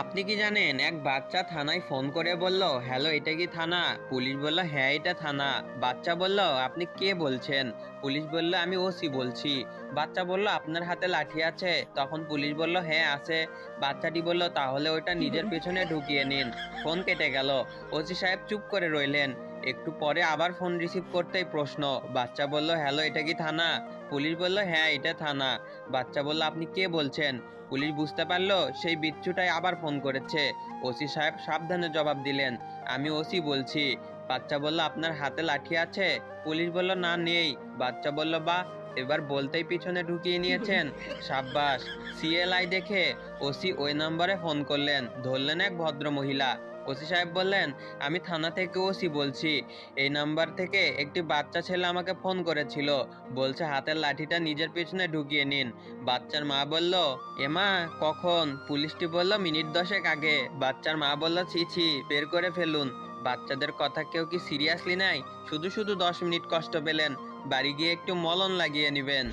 আপনি কি জানেন এক বাচ্চা থানায় ফোন করে বলল, হ্যালো এটা কি থানা? পুলিশ বলল, হ্যাঁ এটা থানা। বাচ্চা বলল, আপনি কে বলছেন? পুলিশ বলল, আমি ওসি বলছি। বাচ্চা বলল, আপনার হাতে লাঠি আছে? তখন পুলিশ বলল, হ্যাঁ আছে। বাচ্চাটি বলল, তাহলে ওইটা নিজের পেছনে ঢুকিয়ে নিন। ফোন কেটে গেল। ওসি সাহেব চুপ করে রইলেন। একটু পরে আবার ফোন রিসিভ করতেই প্রশ্ন। বাচ্চা বলল, হ্যালো এটা কি থানা? পুলিশ বলল, হ্যাঁ এটা থানা। বাচ্চা বলল, আপনি কে বলছেন? পুলিশ বুঝতে পারলো সেই বিচ্ছুটাই আবার ফোন করেছে। ওসি সাহেব সাবধানে জবাব দিলেন, আমি ওসি বলছি। বাচ্চা বলল, আপনার হাতে লাঠি আছে? পুলিশ বলল, না নেই। বাচ্চা বলল, বাহ, এবার বলতেই পিছনে ঢুকিয়ে নিয়েছেন। সাব্বাস। সিএলআই দেখে ওসি ওই নম্বরে ফোন করলেন, ধরলেন এক ভদ্র মহিলা। ওসি সাহেব বললেন, আমি থানা থেকে ওসি বলছি। এই নাম্বার থেকে একটি বাচ্চা ছেলে আমাকে ফোন করেছিল, বলছে হাতের লাঠিটা নিজের পেছনে ঢুকিয়ে নিন। বাচ্চার মা বলল, এমা কখন? পুলিশটি বলল, মিনিট 10 আগে। বাচ্চার মা বলল, ছি ছি, বের করে ফেলুন। বাচ্চাদের কথা কেউ কি সিরিয়াসলি নাই? শুধু শুধু 10 মিনিট কষ্ট পেলেন, বাড়ি গিয়ে একটু মলম লাগিয়ে নিবেন।